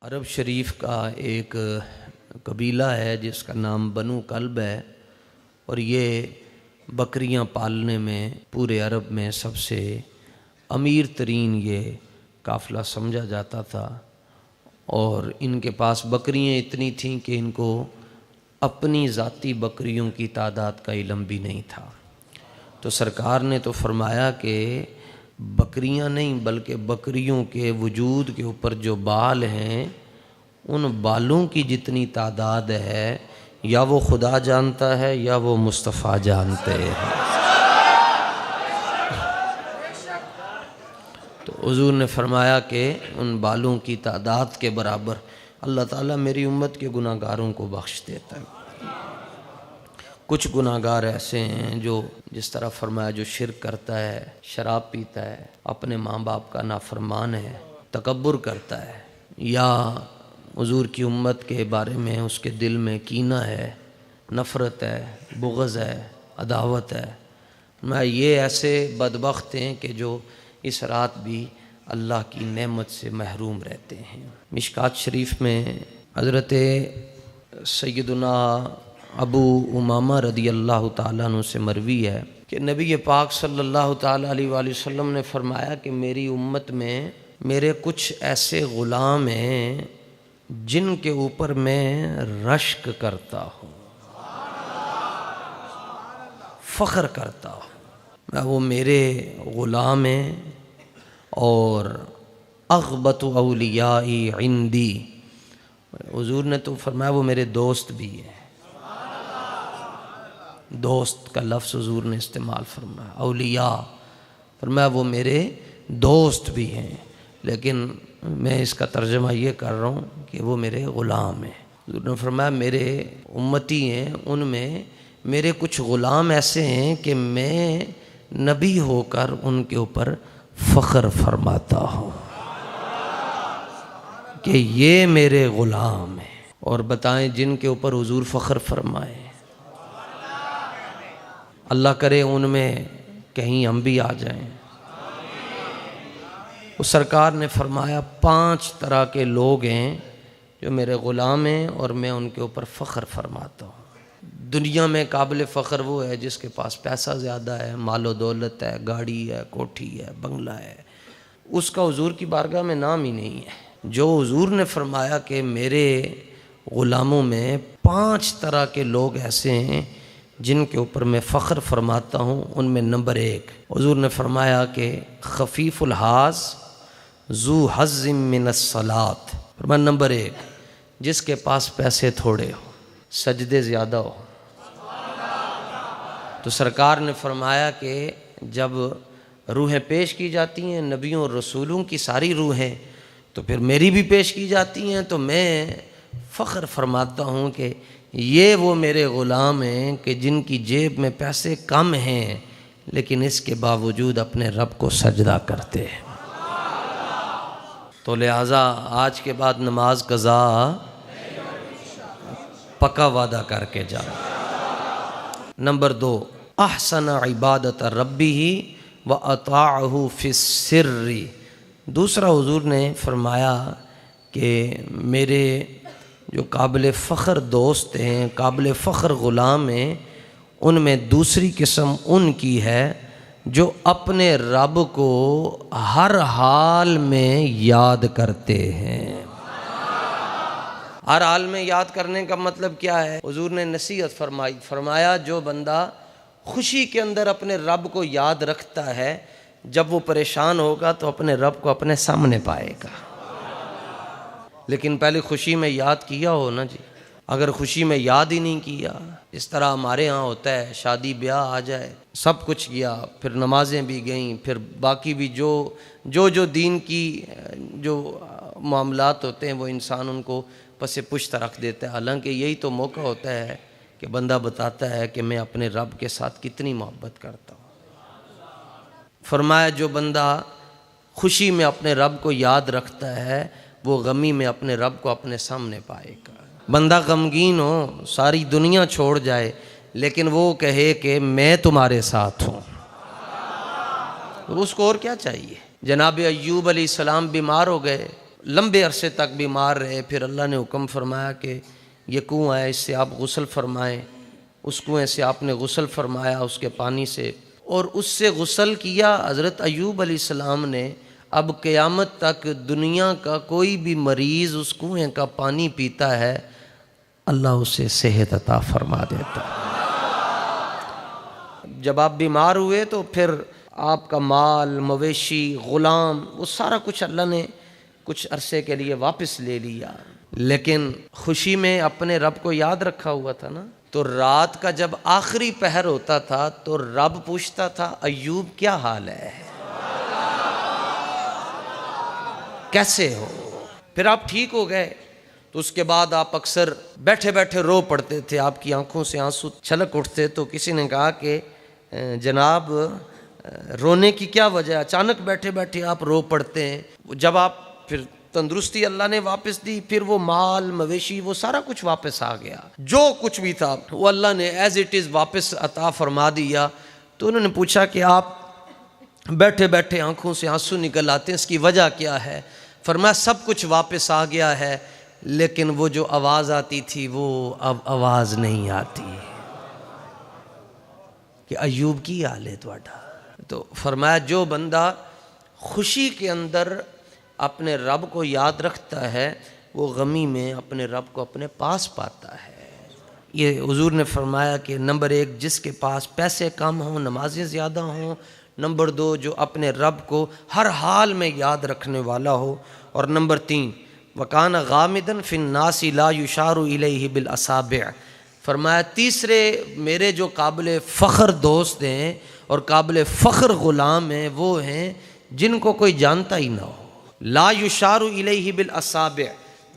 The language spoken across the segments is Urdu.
عرب شریف کا ایک قبیلہ ہے جس کا نام بنو کلب ہے، اور یہ بکریاں پالنے میں پورے عرب میں سب سے امیر ترین یہ قافلہ سمجھا جاتا تھا، اور ان کے پاس بکریاں اتنی تھیں کہ ان کو اپنی ذاتی بکریوں کی تعداد کا علم بھی نہیں تھا۔ تو سرکار نے تو فرمایا کہ بکریاں نہیں بلکہ بکریوں کے وجود کے اوپر جو بال ہیں ان بالوں کی جتنی تعداد ہے یا وہ خدا جانتا ہے یا وہ مصطفیٰ جانتے ہیں۔ تو حضور نے فرمایا کہ ان بالوں کی تعداد کے برابر اللہ تعالیٰ میری امت کے گناہ گاروں کو بخش دیتا ہے۔ کچھ گناہ گار ایسے ہیں جو جس طرح فرمایا جو شرک کرتا ہے، شراب پیتا ہے، اپنے ماں باپ کا نافرمان ہے، تکبر کرتا ہے، یا حضور کی امت کے بارے میں اس کے دل میں کینہ ہے، نفرت ہے، بغض ہے، عداوت ہے۔ یہ ایسے بدبخت ہیں کہ جو اس رات بھی اللہ کی نعمت سے محروم رہتے ہیں۔ مشکات شریف میں حضرت سیدنا ابو امامہ رضی اللہ تعالیٰ عنہ سے مروی ہے کہ نبی پاک صلی اللہ تعالیٰ علیہ وآلہ وسلم نے فرمایا کہ میری امت میں میرے کچھ ایسے غلام ہیں جن کے اوپر میں رشک کرتا ہوں، فخر کرتا ہوں۔ وہ میرے غلام ہیں اور اغبط اولیائی عندی، حضور نے تو فرمایا وہ میرے دوست بھی ہیں۔ دوست کا لفظ حضور نے استعمال فرمایا، اولیاء فرمایا وہ میرے دوست بھی ہیں، لیکن میں اس کا ترجمہ یہ کر رہا ہوں کہ وہ میرے غلام ہیں۔ حضور نے فرمایا میرے امتی ہیں، ان میں میرے کچھ غلام ایسے ہیں کہ میں نبی ہو کر ان کے اوپر فخر فرماتا ہوں کہ یہ میرے غلام ہیں۔ اور بتائیں جن کے اوپر حضور فخر فرمائے، اللہ کرے ان میں کہیں ہم بھی آ جائیں۔ اس سرکار نے فرمایا 5 طرح کے لوگ ہیں جو میرے غلام ہیں اور میں ان کے اوپر فخر فرماتا ہوں۔ دنیا میں قابل فخر وہ ہے جس کے پاس پیسہ زیادہ ہے، مال و دولت ہے، گاڑی ہے، کوٹھی ہے، بنگلہ ہے، اس کا حضور کی بارگاہ میں نام ہی نہیں ہے۔ جو حضور نے فرمایا کہ میرے غلاموں میں 5 طرح کے لوگ ایسے ہیں جن کے اوپر میں فخر فرماتا ہوں، ان میں نمبر 1 حضور نے فرمایا کہ خفیف الحاظ ذو حظ من الصلاۃ، فرمایا نمبر 1 جس کے پاس پیسے تھوڑے ہو، سجدے زیادہ ہو۔ تو سرکار نے فرمایا کہ جب روحیں پیش کی جاتی ہیں نبیوں اور رسولوں کی ساری روحیں، تو پھر میری بھی پیش کی جاتی ہیں، تو میں فخر فرماتا ہوں کہ یہ وہ میرے غلام ہیں کہ جن کی جیب میں پیسے کم ہیں لیکن اس کے باوجود اپنے رب کو سجدہ کرتے ہیں۔ تو لہٰذا آج کے بعد نماز قضا پکا وعدہ کر کے جاؤ۔ نمبر 2 احسن عبادت ربہ واطاعہ فی السر، دوسرا حضور نے فرمایا کہ میرے جو قابل فخر دوست ہیں، قابل فخر غلام ہیں، ان میں دوسری قسم ان کی ہے جو اپنے رب کو ہر حال میں یاد کرتے ہیں۔ ہر حال میں یاد کرنے کا مطلب کیا ہے؟ حضور نے نصیحت فرمایا جو بندہ خوشی کے اندر اپنے رب کو یاد رکھتا ہے، جب وہ پریشان ہوگا تو اپنے رب کو اپنے سامنے پائے گا۔ لیکن پہلے خوشی میں یاد کیا ہو نا جی، اگر خوشی میں یاد ہی نہیں کیا، اس طرح ہمارے ہاں ہوتا ہے شادی بیاہ آ جائے، سب کچھ گیا، پھر نمازیں بھی گئیں، پھر باقی بھی جو دین کی جو معاملات ہوتے ہیں وہ انسان ان کو پس پشت رکھ دیتا ہے، حالانکہ یہی تو موقع ہوتا ہے کہ بندہ بتاتا ہے کہ میں اپنے رب کے ساتھ کتنی محبت کرتا ہوں۔ فرمایا جو بندہ خوشی میں اپنے رب کو یاد رکھتا ہے وہ غمی میں اپنے رب کو اپنے سامنے پائے گا۔ بندہ غمگین ہو، ساری دنیا چھوڑ جائے، لیکن وہ کہے کہ میں تمہارے ساتھ ہوں، اس کو اور کیا چاہیے؟ جناب ایوب علیہ السلام بیمار ہو گئے، لمبے عرصے تک بیمار رہے، پھر اللہ نے حکم فرمایا کہ یہ کنواں ہے، اس سے آپ غسل فرمائیں۔ اس کنویں سے آپ نے غسل فرمایا اس کے پانی سے، اور اس سے غسل کیا حضرت ایوب علیہ السلام نے۔ اب قیامت تک دنیا کا کوئی بھی مریض اس کنویں کا پانی پیتا ہے، اللہ اسے صحت عطا فرما دیتا ہے۔ جب آپ بیمار ہوئے تو پھر آپ کا مال، مویشی، غلام، وہ سارا کچھ اللہ نے کچھ عرصے کے لیے واپس لے لیا، لیکن خوشی میں اپنے رب کو یاد رکھا ہوا تھا نا۔ تو رات کا جب آخری پہر ہوتا تھا تو رب پوچھتا تھا ایوب کیا حال ہے، کیسے ہو؟ پھر آپ ٹھیک ہو گئے تو اس کے بعد آپ اکثر بیٹھے بیٹھے رو پڑتے تھے، آپ کی آنکھوں سے آنسو چھلک اٹھتے۔ تو کسی نے کہا کہ جناب رونے کی کیا وجہ ہے، اچانک بیٹھے بیٹھے آپ رو پڑتے ہیں؟ جب آپ پھر تندرستی اللہ نے واپس دی، پھر وہ مال، مویشی، وہ سارا کچھ واپس آ گیا، جو کچھ بھی تھا وہ اللہ نے ایز اٹ از واپس عطا فرما دیا۔ تو انہوں نے پوچھا کہ آپ بیٹھے بیٹھے آنکھوں سے آنسو نکل آتے ہیں، اس کی وجہ کیا ہے؟ فرمایا سب کچھ واپس آ گیا ہے، لیکن وہ جو آواز آتی تھی وہ اب آواز نہیں آتی کہ ایوب کی حال ہے تواڈا۔ تو فرمایا جو بندہ خوشی کے اندر اپنے رب کو یاد رکھتا ہے وہ غمی میں اپنے رب کو اپنے پاس پاتا ہے۔ یہ حضور نے فرمایا کہ نمبر 1 جس کے پاس پیسے کم ہوں، نمازیں زیادہ ہوں، نمبر 2 جو اپنے رب کو ہر حال میں یاد رکھنے والا ہو، اور نمبر 3 وَكَانَ غَامِدًا فِي النَّاسِ لَا يُشَارُ إِلَيْهِ بِالْأَصَابِعِ۔ فرمایا تیسرے میرے جو قابل فخر دوست ہیں اور قابل فخر غلام ہیں وہ ہیں جن کو کوئی جانتا ہی نہ ہو، لا یشار الیہ بالاصابع،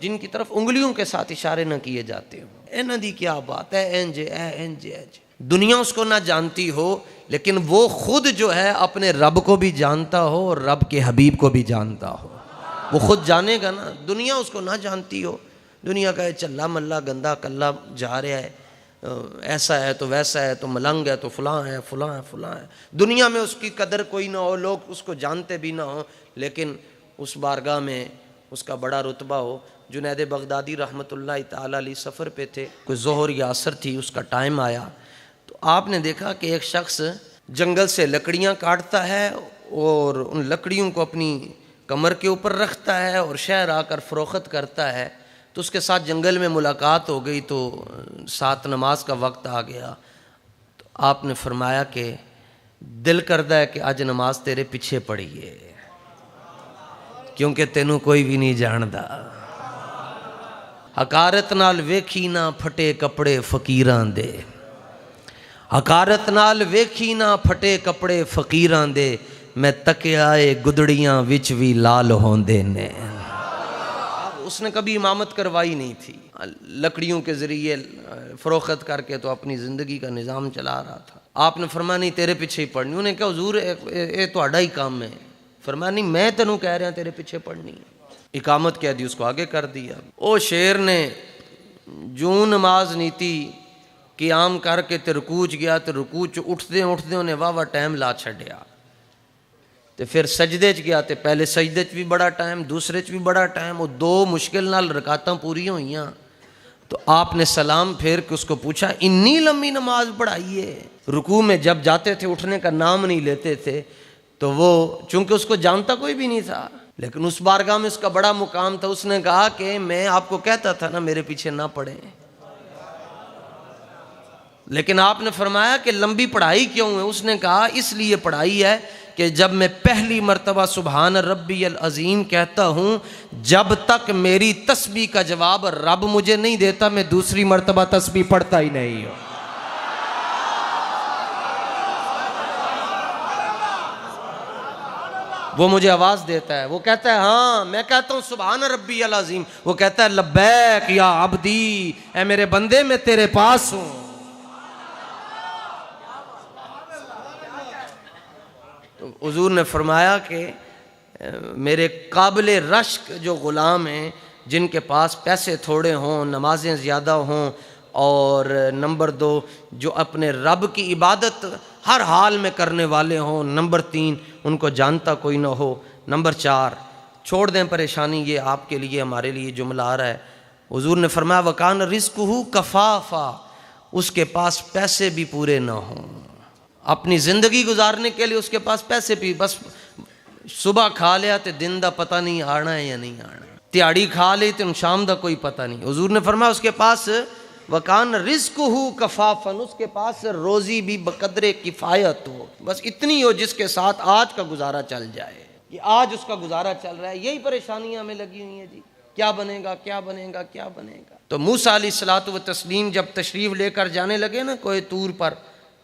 جن کی طرف انگلیوں کے ساتھ اشارے نہ کیے جاتے ہوں۔ اے ندی کیا بات ہے، اینجے اے اینجے اینجے، دنیا اس کو نہ جانتی ہو لیکن وہ خود جو ہے اپنے رب کو بھی جانتا ہو اور رب کے حبیب کو بھی جانتا ہو، وہ خود جانے گا نا۔ دنیا اس کو نہ جانتی ہو، دنیا کا چلا ملا گندا کلا جا رہا ہے، ایسا ہے تو ویسا ہے، تو ملنگ ہے تو فلاں ہے فلاں ہے فلاں ہے، دنیا میں اس کی قدر کوئی نہ ہو، لوگ اس کو جانتے بھی نہ ہو، لیکن اس بارگاہ میں اس کا بڑا رتبہ ہو۔ جنید بغدادی رحمۃ اللہ تعالیٰ علیہ سفر پہ تھے، کوئی ظہر یا عصر تھی، اس کا ٹائم آیا تو آپ نے دیکھا کہ ایک شخص جنگل سے لکڑیاں کاٹتا ہے اور ان لکڑیوں کو اپنی کمر کے اوپر رکھتا ہے اور شہر آ کر فروخت کرتا ہے۔ تو اس کے ساتھ جنگل میں ملاقات ہو گئی تو ساتھ نماز کا وقت آ گیا، تو آپ نے فرمایا کہ دل کردا ہے کہ اج نماز تیرے پیچھے پڑی ہے کیونکہ تینوں کوئی بھی نہیں جاندا۔ حقارت نال ویکھی نہ پھٹے کپڑے فقیراں دے، حقارت نال ویکھی نہ پھٹے کپڑے فقیراں دے، میں تکیا اے گدڑیاں وچ وی لال ہوندے نے۔ اس نے کبھی امامت کروائی نہیں تھی، لکڑیوں کے ذریعے فروخت کر کے تو اپنی زندگی کا نظام چلا رہا تھا۔ آپ نے فرمایا نہیں تیرے پیچھے ہی پڑھنی۔ انہوں نے کہا حضور اے تہاڈا ہی کام ہے۔ فرمایا نہیں میں تینوں کہہ رہا تیرے پیچھے پڑھنی۔ اقامت کہہ دی، اس کو آگے کر دیا۔ او شیر نے جوں نماز نیتی قیام کر کے تے رکوع گیا تے رکوع اٹھدے اٹھدے انہیں واہ ٹائم لا چھڈیا، تے پھر سجدے چ گیا تے پہلے سجدے چ بھی بڑا ٹائم، دوسرے چ بھی بڑا ٹائم، وہ 2 مشکل نال رکعتاں پوری ہوئیاں۔ تو آپ نے سلام پھیر کے اس کو پوچھا اتنی لمبی نماز پڑھائی ہے؟ رکوع میں جب جاتے تھے اٹھنے کا نام نہیں لیتے تھے، تو وہ چونکہ اس کو جانتا کوئی بھی نہیں تھا لیکن اس بارگاہ میں اس کا بڑا مقام تھا، اس نے کہا کہ میں آپ کو کہتا تھا نا میرے پیچھے نہ پڑھیں، لیکن آپ نے فرمایا کہ لمبی پڑھائی کیوں ہے؟ اس نے کہا اس لیے پڑھائی ہے کہ جب میں پہلی مرتبہ سبحان ربی العظیم کہتا ہوں، جب تک میری تسبیح کا جواب رب مجھے نہیں دیتا میں دوسری مرتبہ تسبیح پڑھتا ہی نہیں ہوں۔ وہ مجھے آواز دیتا ہے، وہ کہتا ہے ہاں، میں کہتا ہوں سبحان ربی العظیم، وہ کہتا ہے لبیک یا عبدی، اے میرے بندے میں تیرے پاس ہوں۔ تو حضور نے فرمایا کہ میرے قابل رشک جو غلام ہیں جن کے پاس پیسے تھوڑے ہوں، نمازیں زیادہ ہوں، اور نمبر 2 جو اپنے رب کی عبادت ہر حال میں کرنے والے ہوں، نمبر 3 ان کو جانتا کوئی نہ ہو، نمبر 4 چھوڑ دیں پریشانی، یہ آپ کے لیے ہمارے لیے جملہ آ رہا ہے۔ حضور نے فرمایا وَكَانَ رِزْقُهُ كَفَافًا، اس کے پاس پیسے بھی پورے نہ ہوں، اپنی زندگی گزارنے کے لیے اس کے پاس پیسے بھی، بس صبح کھا لیا تے دن دا پتہ نہیں آنا ہے یا نہیں آنا، تیاڑی کھا لی تے شام دا کوئی پتہ نہیں۔ حضور نے فرمایا اس کے پاس وَكَانَ رِزْقُهُ كَفَافًا، اس کے پاس روزی بھی بقدر کفایت ہو، بس اتنی ہو جس کے ساتھ آج کا گزارا چل جائے، کہ آج اس کا گزارا چل رہا ہے۔ یہی پریشانیاں ہمیں لگی ہوئی ہیں جی، کیا بنے گا کیا بنے گا کیا بنے گا۔ تو موسیٰ علیہ الصلوۃ والتسلیم جب تشریف لے کر جانے لگے نا کوہ طور پر،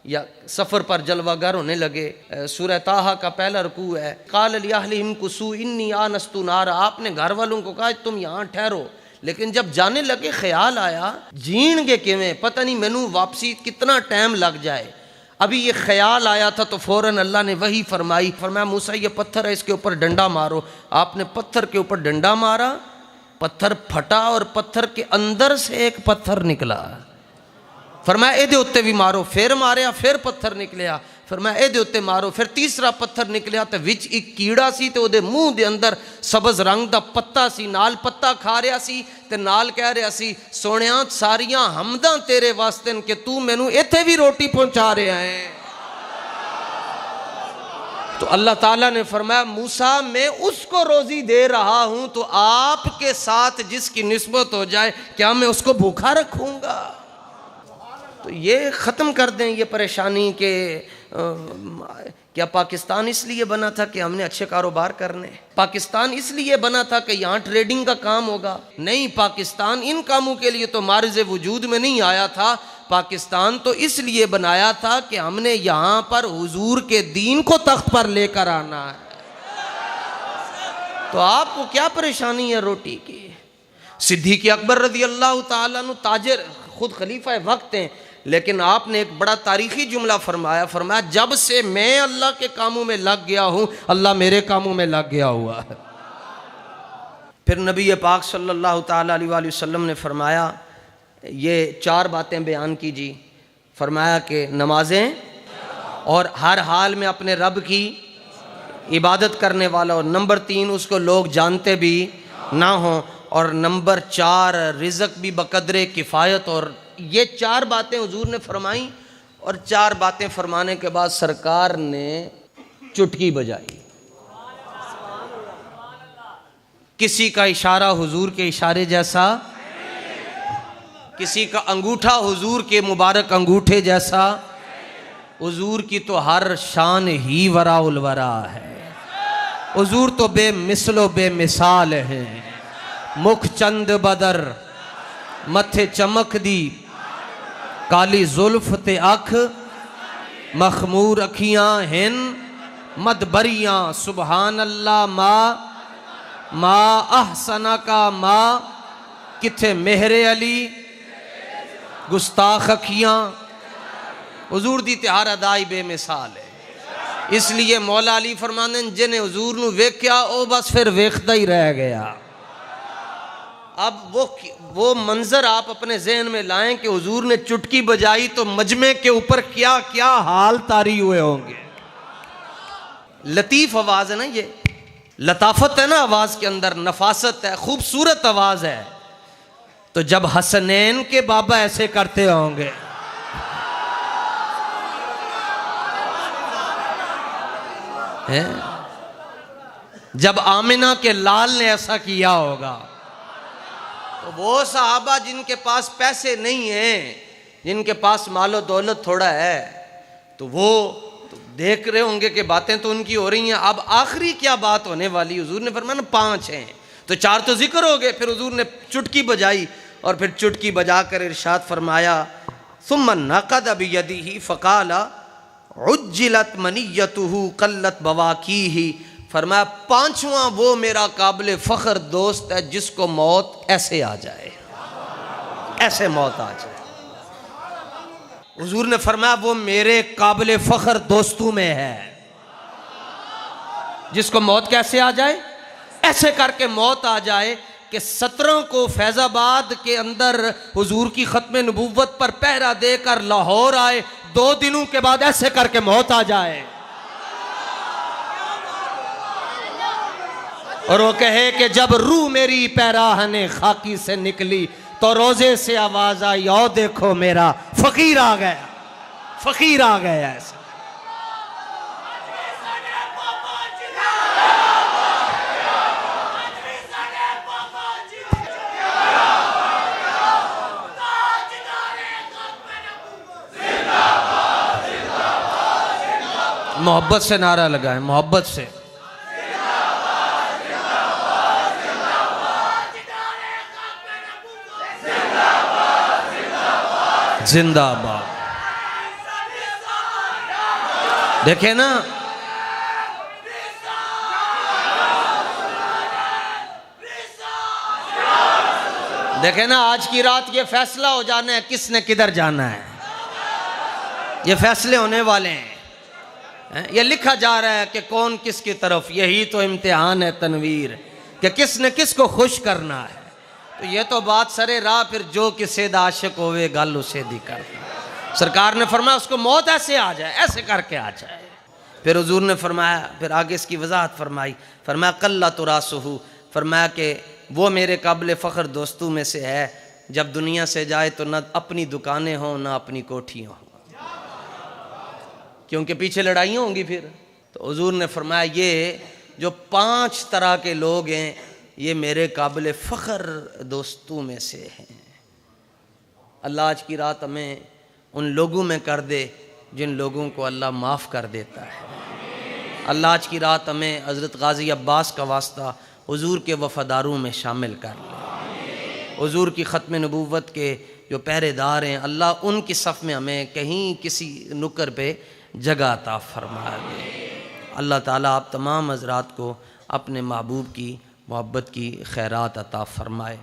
یا سفر پر جلوہ گر ہونے لگے، سورہ طٰہٰ کا پہلا رکوع ہے، قال لأہلہم کثوا انی آنست نارا، آپ نے گھر والوں کو کہا تم یہاں ٹھہرو، لیکن جب جانے لگے خیال آیا جین گے کیویں، پتہ نہیں مینوں واپسی کتنا ٹائم لگ جائے۔ ابھی یہ خیال آیا تھا تو فوراً اللہ نے وحی فرمائی، فرمایا موسیٰ یہ پتھر ہے، اس کے اوپر ڈنڈا مارو۔ آپ نے پتھر کے اوپر ڈنڈا مارا، پتھر پھٹا اور پتھر کے اندر سے ایک پتھر نکلا۔ فرمایا اے دے اتے بھی مارو، پھر ماریا، پھر پتھر نکلیا، فرمایا اے دے اتے مارو، پھر تیسرا پتھر نکلیا تے وچ ایک کیڑا سی تے او دے منہ دے اندر سبز رنگ دا پتا سی، نال پتا کھا رہا سی تے نال کہہ رہا سی سونیاں ساریاں حمداں تیرے واسطے کہ تو مینوں ایتھے بھی روٹی پہنچا رہا ہے۔ تو اللہ تعالیٰ نے فرمایا موسیٰ میں اس کو روزی دے رہا ہوں تو آپ کے ساتھ جس کی نسبت ہو جائے کیا میں اس کو بھوکا رکھوں گا؟ تو یہ ختم کر دیں یہ پریشانی کہ کیا پاکستان اس لیے بنا تھا کہ ہم نے اچھے کاروبار کرنے؟ پاکستان اس لیے بنا تھا کہ یہاں ٹریڈنگ کا کام ہوگا؟ نہیں، پاکستان ان کاموں کے لیے تو معرض وجود میں نہیں آیا تھا۔ پاکستان تو اس لیے بنایا تھا کہ ہم نے یہاں پر حضور کے دین کو تخت پر لے کر آنا ہے۔ تو آپ کو کیا پریشانی ہے روٹی کی؟ صدیق اکبر رضی اللہ تعالیٰ عنہ تاجر، خود خلیفہ وقت ہیں، لیکن آپ نے ایک بڑا تاریخی جملہ فرمایا جب سے میں اللہ کے کاموں میں لگ گیا ہوں اللہ میرے کاموں میں لگ گیا ہوا ہے۔ پھر نبی پاک صلی اللہ تعالیٰ علیہ وآلہ وسلم نے فرمایا یہ 4 باتیں بیان کیجی، فرمایا کہ نمازیں اور ہر حال میں اپنے رب کی عبادت کرنے والا، اور نمبر 3 اس کو لوگ جانتے بھی نہ ہوں، اور نمبر 4 رزق بھی بقدر کفایت۔ اور یہ 4 باتیں حضور نے فرمائیں، اور 4 باتیں فرمانے کے بعد سرکار نے چٹکی بجائی۔ کسی کا اشارہ حضور کے اشارے جیسا، کسی کا انگوٹھا حضور کے مبارک انگوٹھے جیسا، حضور کی تو ہر شان ہی وراء الورا ہے۔ حضور تو بے مثل و بے مثال ہیں، مکھ چند بدر متھے چمک دی، کالی زلف تے اکھ مخمور اکھیاں ہن، مدبریاں سبحان اللہ ما احسنہ کا ما، کتھے مہر علی گستاخ اکھیاں۔ حضور دی تہار ادائی بے مثال ہے، اس لیے مولا علی فرماندے جنہیں حضور نو ویکھیا او بس پھر ویکھدا ہی رہ گیا۔ اب وہ منظر آپ اپنے ذہن میں لائیں کہ حضور نے چٹکی بجائی تو مجمع کے اوپر کیا کیا حال طاری ہوئے ہوں گے۔ لطیف آواز ہے نا، یہ لطافت ہے نا آواز کے اندر، نفاست ہے، خوبصورت آواز ہے۔ تو جب حسنین کے بابا ایسے کرتے ہوں گے جب آمنہ کے لال نے ایسا کیا ہوگا، تو وہ صحابہ جن کے پاس پیسے نہیں ہیں، جن کے پاس مال و دولت تھوڑا ہے، تو وہ دیکھ رہے ہوں گے کہ باتیں تو ان کی ہو رہی ہیں، اب آخری کیا بات ہونے والی؟ حضور نے فرمایا 5 ہیں، تو 4 تو ذکر ہو گئے، پھر حضور نے چٹکی بجائی، اور پھر چٹکی بجا کر ارشاد فرمایا ثم نقد بیدہ فقال عجلت منیتہ قلت بواکیہ، فرمایا 5واں وہ میرا قابل فخر دوست ہے جس کو موت ایسے آ جائے، ایسے موت آ جائے۔ حضور نے فرمایا وہ میرے قابل فخر دوستوں میں ہے جس کو موت کیسے آ جائے، ایسے کر کے موت آ جائے کہ 17 کو فیض آباد کے اندر حضور کی ختم نبوت پر پہرا دے کر لاہور آئے، 2 دنوں کے بعد ایسے کر کے موت آ جائے۔ اور وہ کہے کہ جب روح میری پیراہن خاکی سے نکلی تو روزے سے آواز آئی، او دیکھو میرا فقیر آ گیا، فقیر آ گیا ایسا۔ محبت سے نعرہ لگائیں، محبت سے۔ زندہ آباد۔ دیکھیں نا، دیکھیں نا، آج کی رات یہ فیصلہ ہو جانا ہے کس نے کدھر جانا ہے۔ یہ فیصلے ہونے والے ہیں، یہ لکھا جا رہا ہے کہ کون کس کی طرف۔ یہی تو امتحان ہے تنویر، کہ کس نے کس کو خوش کرنا ہے۔ تو یہ تو بات سرے راہ، پھر جو کسے دا عاشق ہوئے گل اسے دی کرنا۔ سرکار نے فرمایا اس کو موت ایسے آ جائے، ایسے کر کے آ جائے۔ پھر حضور نے فرمایا، پھر آگے اس کی وضاحت فرمائی، فرمایا قلت راسہ، فرمایا کہ وہ میرے قابل فخر دوستوں میں سے ہے جب دنیا سے جائے تو نہ اپنی دکانیں ہوں نہ اپنی کوٹھیاں ہوں، کیونکہ پیچھے لڑائیاں ہوں گی پھر۔ تو حضور نے فرمایا یہ جو 5 طرح کے لوگ ہیں یہ میرے قابل فخر دوستوں میں سے ہیں۔ اللہ آج کی رات ہمیں ان لوگوں میں کر دے جن لوگوں کو اللہ معاف کر دیتا ہے۔ اللہ آج کی رات ہمیں حضرت غازی عباس کا واسطہ حضور کے وفاداروں میں شامل کر لے۔ حضور کی ختم نبوت کے جو پہرے دار ہیں، اللہ ان کی صف میں ہمیں کہیں کسی نکر پہ جگہ عطا فرما دے۔ اللہ تعالیٰ آپ تمام حضرات کو اپنے محبوب کی محبت کی خیرات عطا فرمائے۔